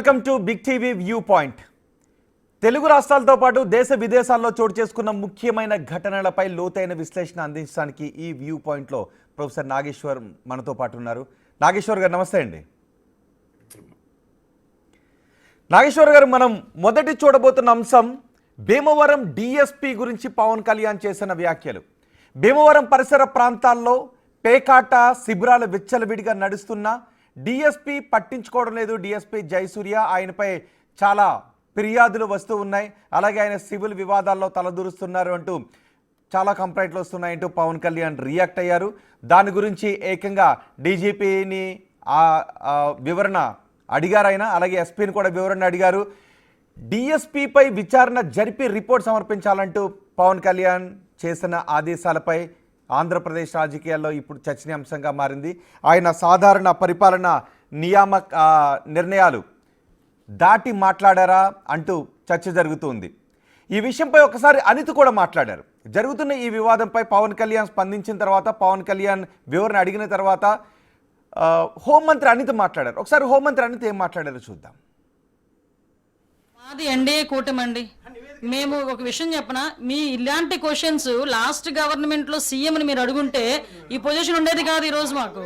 Welcome to big TV viewpoint. Telugu రాష్ట్రాలతో పాటు దేశ విదేశాల్లో చోటు చేసుకున్న ముఖ్యమైన ఘటనలపై లోతైన విశ్లేషణ అందించడానికి ఈ వ్యూ పాయింట్లో ప్రొఫెసర్ నాగేశ్వర్ మనతో పాటు ఉన్నారు. నాగేశ్వర్ గారు నమస్తే అండి. నాగేశ్వర్ గారు, మనం మొదటి చూడబోతున్న అంశం భీమవరం డిఎస్పీ గురించి పవన్ కళ్యాణ్ చేసిన వ్యాఖ్యలు. భీమవరం పరిసర ప్రాంతాల్లో పేకాట శిబిరాలు విచ్చలవిడిగా నడుస్తున్నా డిఎస్పీ పట్టించుకోవడం లేదు. డిఎస్పీ జయసూర్య, ఆయనపై చాలా ఫిర్యాదులు వస్తూ ఉన్నాయి, అలాగే ఆయన సివిల్ వివాదాల్లో తలదూరుస్తున్నారు అంటూ చాలా కంప్లైంట్లు వస్తున్నాయంటూ పవన్ కళ్యాణ్ రియాక్ట్ అయ్యారు. దాని గురించి ఏకంగా డీజీపీని వివరణ అడిగారు ఆయన, అలాగే ఎస్పీని కూడా వివరణ అడిగారు. డిఎస్పీపై విచారణ జరిపి రిపోర్ట్ సమర్పించాలంటూ పవన్ కళ్యాణ్ చేసిన ఆదేశాలపై ఆంధ్రప్రదేశ్ రాజకీయాల్లో ఇప్పుడు చర్చనీయాంశంగా మారింది. ఆయన సాధారణ పరిపాలన నియామక నిర్ణయాలు దాటి మాట్లాడారా అంటూ చర్చ జరుగుతుంది. ఈ విషయంపై ఒకసారి అనిత్ కూడా మాట్లాడారు. జరుగుతున్న ఈ వివాదంపై పవన్ కళ్యాణ్ స్పందించిన తర్వాత, పవన్ కళ్యాణ్ వివరణ అడిగిన తర్వాత హోంమంత్రి అనిత్ మాట్లాడారు. ఒకసారి హోంమంత్రి అనిత్ ఏం మాట్లాడారో చూద్దాం. మాది ఎన్డీఏ కూటమి అండి. మేము ఒక విషయం చెప్పనా, మీ ఇలాంటి క్వశ్చన్స్ లాస్ట్ గవర్నమెంట్లో సీఎంని మీరు అడుగుంటే ఈ పొజిషన్ ఉండేది కాదు ఈరోజు మాకు.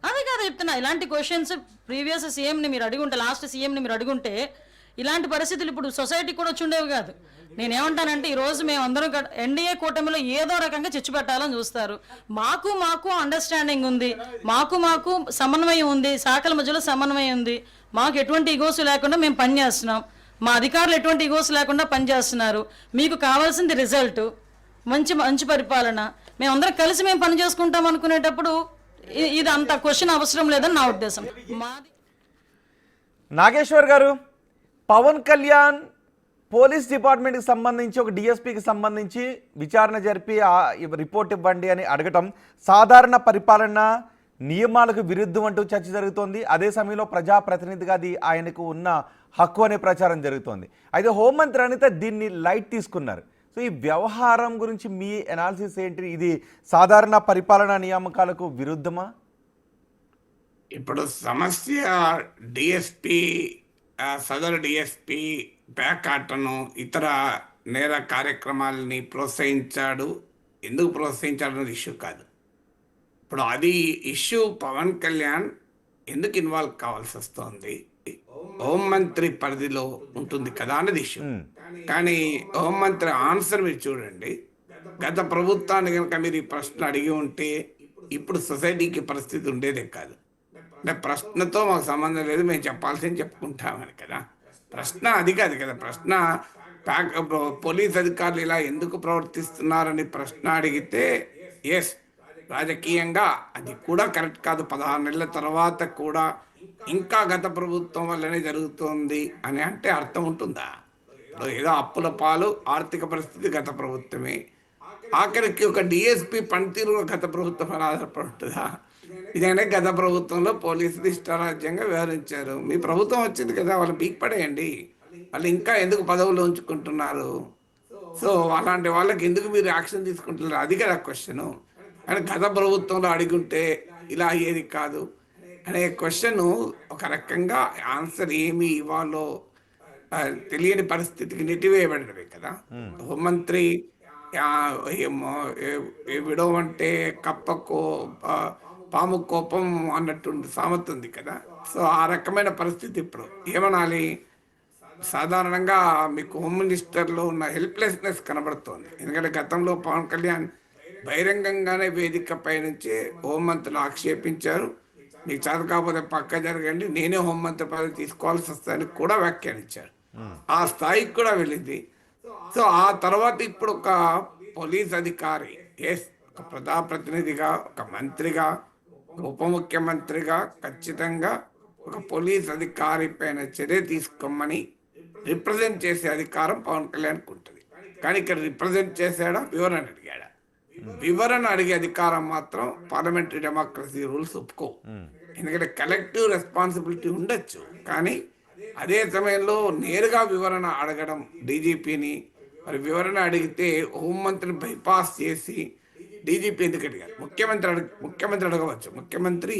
అదే కాదు చెప్తున్నా, ఇలాంటి క్వశ్చన్స్ ప్రీవియస్ సీఎంని మీరు అడుగుంటే, లాస్ట్ సీఎంని మీరు అడుగుంటే ఇలాంటి పరిస్థితులు ఇప్పుడు సొసైటీ కూడా వచ్చి ఉండేవి కాదు. నేనేమంటానంటే, ఈరోజు మేము అందరం ఎన్డీఏ కూటమిలో ఏదో రకంగా చిచ్చు పెట్టాలని చూస్తారు. మాకు అండర్స్టాండింగ్ ఉంది, మాకు సమన్వయం ఉంది, శాఖల మధ్యలో సమన్వయం ఉంది. మాకు ఎటువంటి ఈగోస్ లేకుండా మేము పనిచేస్తున్నాం. మా అధికారులు ఎటువంటి ఈగోస్ లేకుండా పనిచేస్తున్నారు. మీకు కావాల్సింది రిజల్ట్, మంచి పరిపాలన. మేమందరం కలిసి మేము పని చేసుకుంటాం అనుకునేటప్పుడు ఇది అంత క్వశ్చన్ అవసరం లేదని నా ఉద్దేశం. మాది నాగేశ్వర్ గారు, పవన్ కళ్యాణ్ పోలీస్ డిపార్ట్మెంట్కి సంబంధించి ఒక డిఎస్పీకి సంబంధించి విచారణ జరిపి రిపోర్ట్ ఇవ్వండి అని అడగటం సాధారణ పరిపాలన నియమాలకు విరుద్ధం అంటూ చర్చ జరుగుతోంది. అదే సమయంలో ప్రజాప్రతినిధిగా అది ఆయనకు ఉన్న హక్కు అనే ప్రచారం జరుగుతోంది. అయితే హోంమంత్రి అనిత దీన్ని లైట్ తీసుకున్నారు. సో ఈ వ్యవహారం గురించి మీ అనాలిసిస్ ఏంటి? ఇది సాధారణ పరిపాలనా నియామకాలకు విరుద్ధమా? ఇప్పుడు సమస్య డిఎస్పి, సదరు డిఎస్పి ప్యాకాటను ఇతర నేర కార్యక్రమాలని ప్రోత్సహించాడు, ఎందుకు ప్రోత్సహించాడు అనేది ఇష్యూ కాదు. ఇప్పుడు అది ఇష్యూ పవన్ కళ్యాణ్ ఎందుకు ఇన్వాల్వ్ కావాల్సి వస్తుంది, హోంమంత్రి పరిధిలో ఉంటుంది కదా అన్నది ఇష్యూ. కానీ హోంమంత్రి ఆన్సర్ మీరు చూడండి. గత ప్రభుత్వాన్ని కనుక మీరు ఈ ప్రశ్న అడిగి ఉంటే ఇప్పుడు సొసైటీకి పరిస్థితి ఉండేదే కాదు. అంటే ప్రశ్నతో మాకు సంబంధం లేదు, మేము చెప్పాల్సింది చెప్పుకుంటామని కదా. ప్రశ్న అది కాదు కదా. ప్రశ్న పోలీస్ అధికారులు ఇలా ఎందుకు ప్రవర్తిస్తున్నారని ప్రశ్న అడిగితే ఎస్, రాజకీయంగా అది కూడా కరెక్ట్ కాదు. 16 నెలల తర్వాత కూడా ఇంకా గత ప్రభుత్వం వల్లనే జరుగుతుంది అని అంటే అర్థం ఉంటుందా? ఇప్పుడు ఏదో అప్పుల పాలు ఆర్థిక పరిస్థితి గత ప్రభుత్వమే, ఆఖరికి ఒక డిఎస్పీ పనితీరు గత ప్రభుత్వం అని ఆధారపడుతుందా? ఇదైనా గత ప్రభుత్వంలో పోలీసులు ఇష్టారాజ్యంగా వ్యవహరించారు. మీ ప్రభుత్వం వచ్చింది కదా, వాళ్ళు పీక్పడేయండి. వాళ్ళు ఇంకా ఎందుకు పదవులు ఉంచుకుంటున్నారు? సో అలాంటి వాళ్ళకి ఎందుకు మీరు యాక్షన్ తీసుకుంటున్నారు? అది కదా క్వశ్చను. కానీ గత ప్రభుత్వంలో అడిగుంటే ఇలా అయ్యేది కాదు అనే క్వశ్చన్ ఒక రకంగా ఆన్సర్ ఏమి ఇవ్వాలో తెలియని పరిస్థితికి నెట్టివేయబడమే కదా. హోంమంత్రి విడవంటే కప్పకో పాము కోపం అన్నట్టు సామెత ఉంది కదా. సో ఆ రకమైన పరిస్థితి ఇప్పుడు ఏమనాలి? సాధారణంగా మీకు హోమ్ మినిస్టర్లో ఉన్న హెల్ప్లెస్నెస్ కనబడుతోంది. ఎందుకంటే గతంలో పవన్ కళ్యాణ్ బహిరంగంగానే వేదికపై నుంచి హోంమంత్రులు ఆక్షేపించారు. మీకు చదువు కాకపోతే పక్క జరగండి, నేనే హోంమంత్రి పదవి తీసుకోవాల్సి వస్తుందని కూడా వ్యాఖ్యానించారు. ఆ స్థాయికి కూడా వెళ్ళింది. సో ఆ తర్వాత ఇప్పుడు ఒక పోలీస్ అధికారి, ఒక ప్రజాప్రతినిధిగా, ఒక మంత్రిగా, ఒక ఉప ముఖ్యమంత్రిగా ఖచ్చితంగా ఒక పోలీస్ అధికారి పైన చర్య తీసుకోమని రిప్రజెంట్ చేసే అధికారం పవన్ కళ్యాణ్కి ఉంటుంది. కానీ ఇక్కడ రిప్రజెంట్ చేశాడా, వివరణ అడిగాడా? వివరణ అడిగే అధికారం మాత్రం పార్లమెంటరీ డెమోక్రసీ రూల్స్ ఒప్పుకో. ఎందుకంటే కలెక్టివ్ రెస్పాన్సిబిలిటీ ఉండొచ్చు, కానీ అదే సమయంలో నేరుగా వివరణ అడగడం డీజీపీని, మరి వివరణ అడిగితే హోంమంత్రిని బైపాస్ చేసి డీజీపీ ఎందుకు అడిగారు? ముఖ్యమంత్రి అడగవచ్చు. ముఖ్యమంత్రి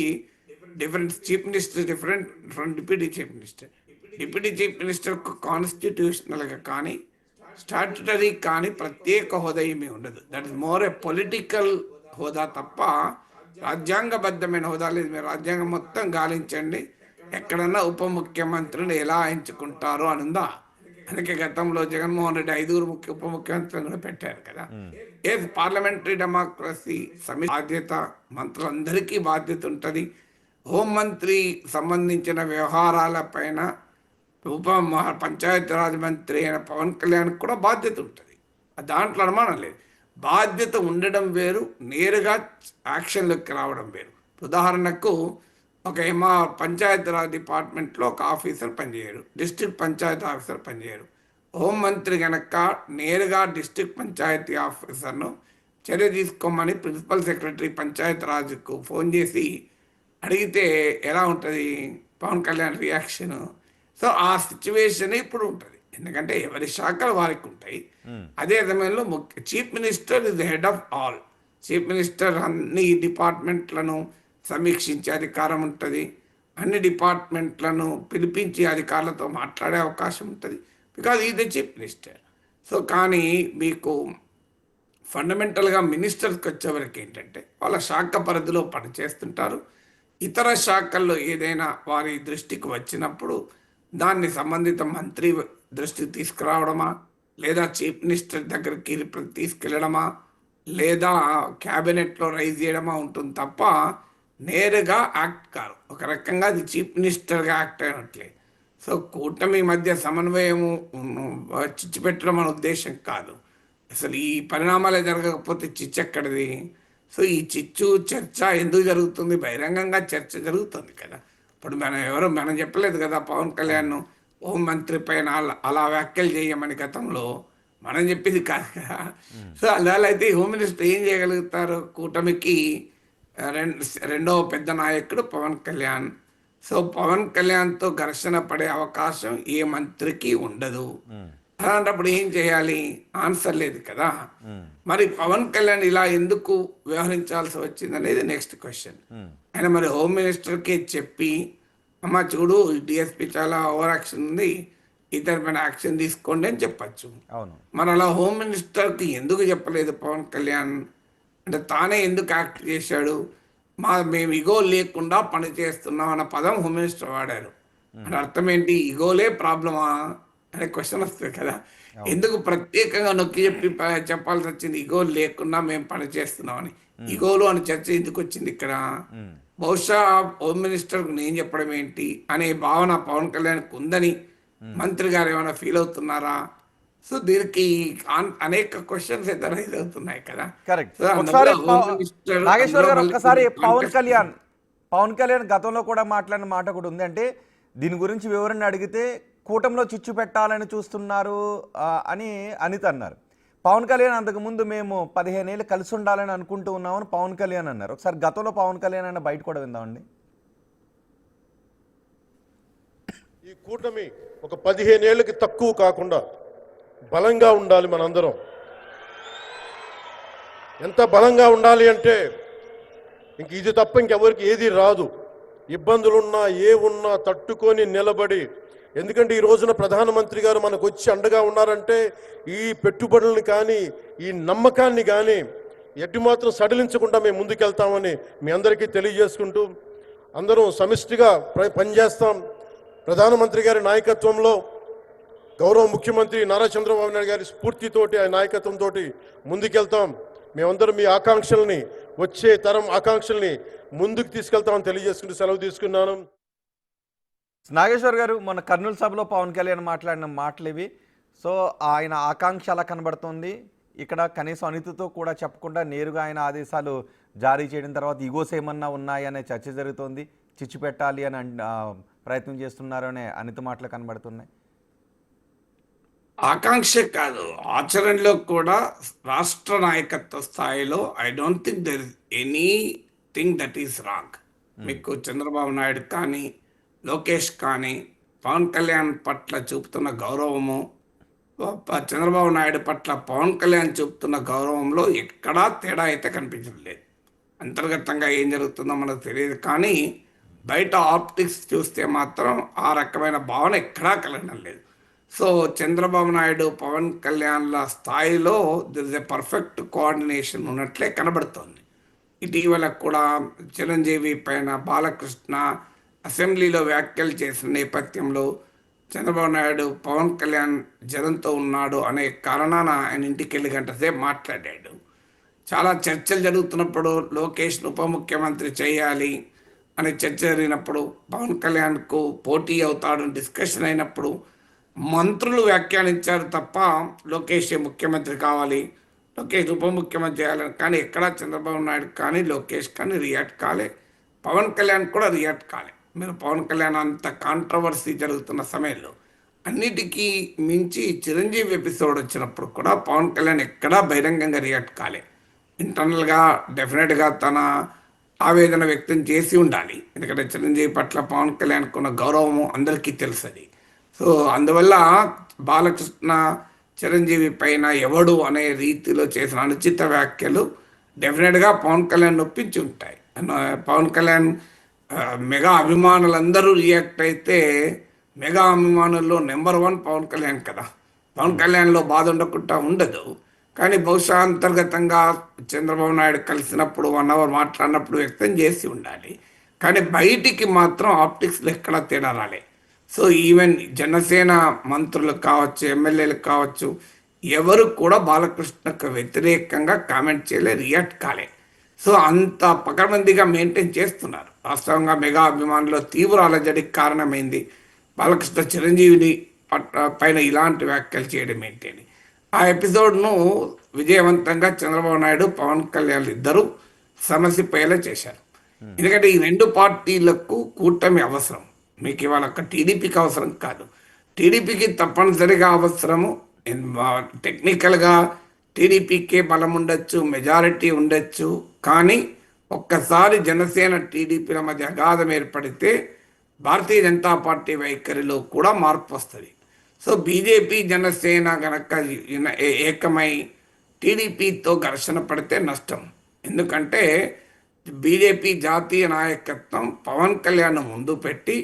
different, chief minister different from deputy chief minister. Deputy chief మినిస్టర్కు కాన్స్టిట్యూషనల్గా కానీ స్టాట్యుటరీ కానీ ప్రత్యేక హోదా ఏమీ ఉండదు. That is more a political హోదా తప్ప రాజ్యాంగబద్ధమైన హోదా లేదు. మీరు రాజ్యాంగం మొత్తం గాలించండి, ఎక్కడన్నా ఉప ముఖ్యమంత్రిని ఎలా ఎంచుకుంటారో అని ఉందా? అందుకే గతంలో జగన్మోహన్ రెడ్డి 5 ఉప ముఖ్యమంత్రులను కూడా పెట్టారు కదా. ఏ పార్లమెంటరీ డెమోక్రసీ బాధ్యత మంత్రులందరికీ బాధ్యత ఉంటుంది. హోంమంత్రి సంబంధించిన వ్యవహారాలపైన పంచాయతీరాజ్ మంత్రి అయిన పవన్ కళ్యాణ్ కూడా బాధ్యత ఉంటుంది. దాంట్లో అనుమానం లేదు. బాధ్యత ఉండడం వేరు, నేరుగా యాక్షన్లోకి రావడం వేరు. ఉదాహరణకు ఒక పంచాయతీరాజ్ డిపార్ట్మెంట్లో ఒక ఆఫీసర్ పనిచేయరు, డిస్ట్రిక్ట్ పంచాయతీ ఆఫీసర్ పనిచేయరు. హోంమంత్రి కనుక నేరుగా డిస్ట్రిక్ట్ పంచాయతీ ఆఫీసర్ను చర్య తీసుకోమని ప్రిన్సిపల్ సెక్రటరీ పంచాయతీరాజ్కు ఫోన్ చేసి అడిగితే ఎలా ఉంటుంది పవన్ కళ్యాణ్ రియాక్షన్? సో ఆ సిచ్యువేషన్ ఇప్పుడు ఉంటుంది, ఎందుకంటే ఎవరి శాఖలు వారికి ఉంటాయి. అదే సమయంలో chief minister is the head of all. Chief minister అన్ని డిపార్ట్మెంట్లను సమీక్షించే అధికారం ఉంటుంది, అన్ని డిపార్ట్మెంట్లను పిలిపించి అధికారులతో మాట్లాడే అవకాశం ఉంటుంది, బికాజ్ ఈ ద చీఫ్ మినిస్టర్. సో కానీ మీకు ఫండమెంటల్గా మినిస్టర్స్కి వచ్చేవరకు ఏంటంటే వాళ్ళ శాఖ పరిధిలో పనిచేస్తుంటారు. ఇతర శాఖల్లో ఏదైనా వారి దృష్టికి వచ్చినప్పుడు దాన్ని సంబంధిత మంత్రి దృష్టికి తీసుకురావడమా, లేదా చీఫ్ మినిస్టర్ దగ్గరికి తీసుకెళ్ళడమా, లేదా క్యాబినెట్లో రైజ్ చేయడమా ఉంటుంది తప్ప నేరుగా యాక్ట్ కాదు. ఒక రకంగా అది చీఫ్ మినిస్టర్గా యాక్ట్ అయినట్లే. సో కూటమి మధ్య సమన్వయము చిచ్చు పెట్టడం మన ఉద్దేశం కాదు. అసలు ఈ పరిణామాలే జరగకపోతే చిచ్చు ఎక్కడిది? సో ఈ చిచ్చు చర్చ ఎందుకు జరుగుతుంది? బహిరంగంగా చర్చ జరుగుతుంది కదా. ఇప్పుడు మనం చెప్పలేదు కదా పవన్ కళ్యాణ్ హోంమంత్రి పైన అలా వ్యాఖ్యలు చేయమని గతంలో మనం చెప్పింది కాదు కదా. సో అందువల్ల అయితే హోమ్ మినిస్టర్ ఏం చేయగలుగుతారు? కూటమికి రెండవ పెద్ద నాయకుడు పవన్ కళ్యాణ్. సో పవన్ కళ్యాణ్తో ఘర్షణ పడే అవకాశం ఏ మంత్రికి ఉండదు. అలాంటప్పుడు ఏం చేయాలి? ఆన్సర్ లేదు కదా. మరి పవన్ కళ్యాణ్ ఇలా ఎందుకు వ్యవహరించాల్సి వచ్చింది అనేది నెక్స్ట్ క్వశ్చన్. ఆయన మరి హోమ్ మినిస్టర్కి చెప్పి అమ్మ చూడు డిఎస్పీ చాలా ఓవర్ యాక్షన్ ఉంది, ఇతని పైన యాక్షన్ తీసుకోండి అని చెప్పచ్చు. మరి అలా హోమ్ మినిస్టర్కి ఎందుకు చెప్పలేదు పవన్ కళ్యాణ్? అంటే తానే ఎందుకు యాక్ట్ చేశాడు? మేము ఇగో లేకుండా పని చేస్తున్నాం అన్న పదం హోమ్ మినిస్టర్ వాడారు. అంటే అర్థం ఏంటి? ఇగోలే ప్రాబ్లమా అనే క్వశ్చన్ వస్తుంది కదా. ఎందుకు ప్రత్యేకంగా నొక్కి చెప్పాల్సి వచ్చింది ఇగో లేకుండా మేము పని చేస్తున్నామని? ఇగోలు అని చర్చ ఎందుకు వచ్చింది ఇక్కడ? బహుశా హోమ్ మినిస్టర్కు నేను చెప్పడం ఏంటి అనే భావన పవన్ కళ్యాణ్కి ఉందని మంత్రి గారు ఏమైనా ఫీల్ అవుతున్నారా? సో దీనికి అనేక క్వశ్చన్స్ అయితే రైజ్ అవుతున్నాయి కదా. నాగేశ్వర్ గారు ఒక్కసారి పవన్ కళ్యాణ్ గతంలో కూడా మాట్లాడిన మాట కూడా ఉంది. అంటే దీని గురించి వివరణ అడిగితే కూటమిలో చిచ్చు పెట్టాలని చూస్తున్నారు అని అనిత అన్నారు. పవన్ కళ్యాణ్ అంతకుముందు మేము 15 ఏళ్ళు కలిసి ఉండాలని అనుకుంటూ ఉన్నామని పవన్ కళ్యాణ్ అన్నారు. ఒకసారి గతంలో పవన్ కళ్యాణ్ అన్న బయట కూడా విందామండి. ఈ కూటమి ఒక 15 ఏళ్ళకి తక్కువ కాకుండా బలంగా ఉండాలి. మనందరం ఎంత బలంగా ఉండాలి అంటే ఇంక ఇది తప్ప ఇంకెవరికి ఏది రాదు. ఇబ్బందులున్నా ఏ ఉన్నా తట్టుకొని నిలబడి, ఎందుకంటే ఈ రోజున ప్రధానమంత్రి గారు మనకు వచ్చి అండగా ఉన్నారంటే ఈ పెట్టుబడులను కానీ ఈ నమ్మకాన్ని కానీ ఎటు మాత్రం సడలించకుండా మేము ముందుకెళ్తామని మీ అందరికీ తెలియజేసుకుంటూ అందరం సమిష్టిగా పనిచేస్తాం. ప్రధానమంత్రి గారి నాయకత్వంలో గౌరవ ముఖ్యమంత్రి నారా చంద్రబాబు నాయుడు గారి స్ఫూర్తితోటి ఆ నాయకత్వంతో ముందుకెళ్తాం. మేమందరం మీ ఆకాంక్షల్ని, వచ్చే తరం ఆకాంక్షల్ని ముందుకు తీసుకెళ్తామని తెలియజేసుకుంటూ సెలవు తీసుకున్నాను. నాగేశ్వర్ గారు, మన కర్నూలు సభలో పవన్ కళ్యాణ్ మాట్లాడిన మాటలు ఇవి. సో ఆయన ఆకాంక్ష అలా కనబడుతుంది. ఇక్కడ కనీసం అనితతో కూడా చెప్పకుండా నేరుగా ఆయన ఆదేశాలు జారీ చేయడం తర్వాత ఈగోస్ ఏమన్నా ఉన్నాయనే చర్చ జరుగుతోంది. చిచ్చు పెట్టాలి అని ప్రయత్నం చేస్తున్నారు అనే అనిత మాటలు కనబడుతున్నాయి. ఆకాంక్ష కాదు, ఆచరణలో కూడా రాష్ట్ర నాయకత్వ స్థాయిలో I don't think there is anything that is wrong. మీకు చంద్రబాబు నాయుడు కానీ లోకేష్ కానీ పవన్ కళ్యాణ్ పట్ల చూపుతున్న గౌరవము, చంద్రబాబు నాయుడు పట్ల పవన్ కళ్యాణ్ చూపుతున్న గౌరవంలో ఎక్కడా తేడా అయితే కనిపించడం లేదు. అంతర్గతంగా ఏం జరుగుతుందో మనకు తెలియదు, కానీ బయట ఆప్టిక్స్ చూస్తే మాత్రం ఆ రకమైన భావన ఎక్కడా కలగడం లేదు. సో చంద్రబాబు నాయుడు పవన్ కళ్యాణ్ల స్థాయిలో there is a perfect coordination ఉన్నట్లే కనబడుతోంది. ఇటీవల కూడా చిరంజీవి పైన బాలకృష్ణ అసెంబ్లీలో వ్యాఖ్యలు చేసిన నేపథ్యంలో చంద్రబాబు నాయుడు పవన్ కళ్యాణ్ జనంతో ఉన్నాడు అనే కారణాన ఆయన ఇంటికి వెళ్ళి గంట సేపు మాట్లాడాడు. చాలా చర్చలు జరుగుతున్నప్పుడు లోకేష్ను ఉప ముఖ్యమంత్రి చేయాలి అనే చర్చ జరిగినప్పుడు, పవన్ కళ్యాణ్కు పోటీ అవుతాడని డిస్కషన్ అయినప్పుడు మంత్రులు వ్యాఖ్యానించారు తప్ప లోకేష్ ముఖ్యమంత్రి కావాలి, లోకేష్ ఉప ముఖ్యమంత్రి చేయాలని. కానీ ఎక్కడా చంద్రబాబు నాయుడు కానీ లోకేష్ కానీ రియాక్ట్ కాలే, పవన్ కళ్యాణ్ కూడా రియాక్ట్ కాలే. మీరు పవన్ కళ్యాణ్ అంత కాంట్రవర్సీ జరుగుతున్న సమయంలో అన్నిటికీ మించి చిరంజీవి ఎపిసోడ్ వచ్చినప్పుడు కూడా పవన్ కళ్యాణ్ ఎక్కడా బహిరంగంగా రియాక్ట్ కాలే. ఇంటర్నల్గా డెఫినెట్గా తన ఆవేదన వ్యక్తం చేసి ఉండాలి, ఎందుకంటే చిరంజీవి పట్ల పవన్ కళ్యాణ్కు ఉన్న గౌరవము అందరికీ తెలుసది. సో అందువల్ల బాలకృష్ణ చిరంజీవి పైన ఎవడు అనే రీతిలో చేసిన అనుచిత వ్యాఖ్యలు డెఫినెట్గా పవన్ కళ్యాణ్ నొప్పించి ఉంటాయి. పవన్ కళ్యాణ్ మెగా అభిమానులందరూ రియాక్ట్ అయితే మెగా అభిమానుల్లో నెంబర్ 1 పవన్ కళ్యాణ్ కదా. పవన్ కళ్యాణ్లో బాధ ఉండకుండా ఉండదు. కానీ బహుశా అంతర్గతంగా చంద్రబాబు నాయుడు కలిసినప్పుడు 1 అవర్ మాట్లాడినప్పుడు వ్యక్తం చేసి ఉండాలి. కానీ బయటికి మాత్రం ఆప్టిక్స్లో ఎక్కడా తేడా రాలే. సో ఈవెన్ జనసేన మంత్రులు కావచ్చు, ఎమ్మెల్యేలు కావచ్చు, ఎవరు కూడా బాలకృష్ణకు వ్యతిరేకంగా కామెంట్ చేయలే, రియాక్ట్ కాలే. సో అంత పకడ్బందీగా మెయింటైన్ చేస్తున్నారు. వాస్తవంగా మెగా అభిమానుల్లో తీవ్ర అలజడికి కారణమైంది బాలకృష్ణ చిరంజీవిని పైన ఇలాంటి వ్యాఖ్యలు చేయడం ఏంటి. ఆ ఎపిసోడ్ను విజయవంతంగా చంద్రబాబు నాయుడు పవన్ కళ్యాణ్ ఇద్దరు సమసిపోయేలా చేశారు. ఎందుకంటే ఈ 2 పార్టీలకు కూటమి అవసరం. మీకు ఇవాళ ఒక టీడీపీకి అవసరం కాదు, టీడీపీకి తప్పనిసరిగా అవసరము. టెక్నికల్గా టీడీపీకే బలం ఉండొచ్చు, మెజారిటీ ఉండొచ్చు. కానీ ఒక్కసారి జనసేన టీడీపీల మధ్య అగాధం ఏర్పడితే భారతీయ జనతా పార్టీ వైఖరిలో కూడా మార్పు వస్తుంది. సో బీజేపీ జనసేన గనక ఏకమై టీడీపీతో ఘర్షణ పడితే నష్టం. ఎందుకంటే బీజేపీ జాతీయ నాయకత్వం పవన్ కళ్యాణ్ ముందు పెట్టి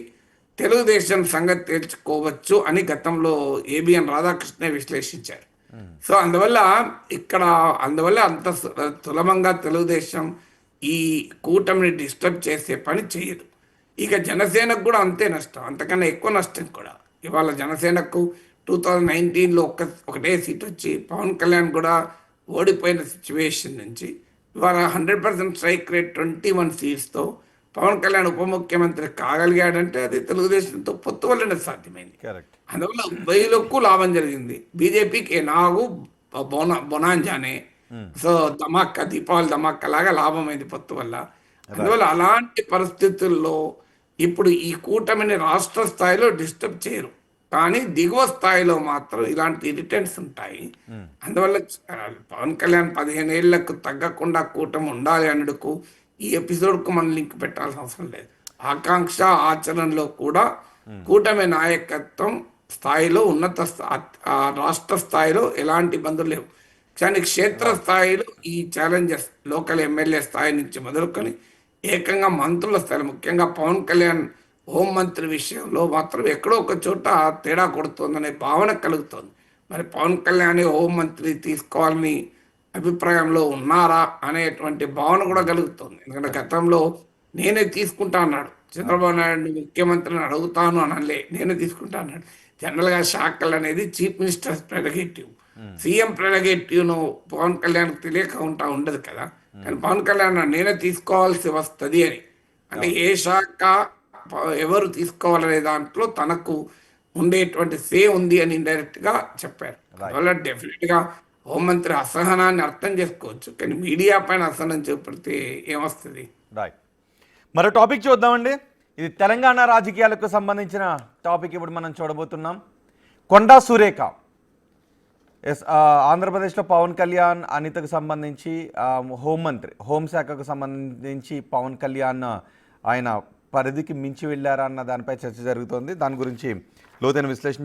తెలుగుదేశం సంగతి తేల్చుకోవచ్చు అని గతంలో ఏబిఎన్ రాధాకృష్ణ విశ్లేషించారు. సో అందువల్ల అంత సులభంగా తెలుగుదేశం ఈ కూటమిని డిస్టర్బ్ చేసే పని చేయదు. ఇక జనసేనకు కూడా అంతే నష్టం, అంతకన్నా ఎక్కువ నష్టం కూడా. ఇవాళ జనసేనకు 2019లో ఒకటే సీట్ వచ్చి పవన్ కళ్యాణ్ కూడా ఓడిపోయిన సిచ్యువేషన్ నుంచి ఇవాళ 100% స్ట్రైక్ రేట్ 21 సీట్స్తో పవన్ కళ్యాణ్ ఉప ముఖ్యమంత్రి కాగలిగాడంటే అది తెలుగుదేశంతో పొత్తు వల్లనే సాధ్యమైంది. అందువల్ల ఉభయులకు లాభం జరిగింది. బీజేపీకి నాగు బొనాంజానే, సో దీపావళి ధమాకా లాగా లాభమైంది పొత్తు వల్ల. అందువల్ల అలాంటి పరిస్థితుల్లో ఇప్పుడు ఈ కూటమిని రాష్ట్ర స్థాయిలో డిస్టర్బ్ చేయరు, కానీ దిగువ స్థాయిలో మాత్రం ఇలాంటి ఇరిటెంట్స్ ఉంటాయి. అందువల్ల పవన్ కళ్యాణ్ 15 ఏళ్లకు తగ్గకుండా కూటమి ఉండాలి అన్నడుకు ఈ ఎపిసోడ్కు మనం లింక్ పెట్టాల్సిన అవసరం లేదు. ఆకాంక్ష ఆచరణలో కూడా కూటమి నాయకత్వం స్థాయిలో రాష్ట్ర స్థాయిలో ఎలాంటి ఇబ్బందులు లేవు. కానీ క్షేత్ర స్థాయిలో ఈ ఛాలెంజెస్ లోకల్ ఎమ్మెల్యే స్థాయి నుంచి మొదలుకొని ఏకంగా మంత్రుల స్థాయి, ముఖ్యంగా పవన్ కళ్యాణ్ హోంమంత్రి విషయంలో మాత్రం ఎక్కడో ఒక చోట తేడా కొడుతుందనే భావన కలుగుతుంది. మరి పవన్ కళ్యాణ్ హోంమంత్రి తీసుకోవాలని అభిప్రాయంలో ఉన్నారా అనేటువంటి భావన కూడా కలుగుతుంది. ఎందుకంటే గతంలో నేనే తీసుకుంటా అన్నాడు చంద్రబాబు నాయుడు, ముఖ్యమంత్రిని అడుగుతాను అనలే, నేనే తీసుకుంటా అన్నాడు. జనరల్గా శాఖలు అనేది చీఫ్ మినిస్టర్ ప్రెరగేటివ్, సీఎం ప్రెరగేటివ్ను పవన్ కళ్యాణ్కి తెలియక ఉండదు కదా. కానీ పవన్ కళ్యాణ్ నేనే తీసుకోవాల్సి వస్తుంది అని, అంటే ఏ శాఖ ఎవరు తీసుకోవాలనే దాంట్లో తనకు ఉండేటువంటి సే ఉంది అని ఇండైరెక్ట్గా చెప్పారు. అందువల్ల డెఫినెట్గా హోంమంత్రి అసహనాన్ని అర్థం చేసుకోవచ్చు, కానీ మీడియా పైన అసహనం చూపితే ఏమొస్తుంది. రైట్, మరో టాపిక్ చూద్దామండి. ఇది తెలంగాణ రాజకీయాలకు సంబంధించిన టాపిక్ ఇప్పుడు మనం చూడబోతున్నాం. కొండా సురేఖ ఆంధ్రప్రదేశ్లో పవన్ కళ్యాణ్ అనితకు సంబంధించి హోంమంత్రి, హోంశాఖకు సంబంధించి పవన్ కళ్యాణ్ ఆయన పరిధికి మించి వెళ్ళారా అన్న దానిపై చర్చ జరుగుతోంది. దాని గురించి లోతైన విశ్లేషణ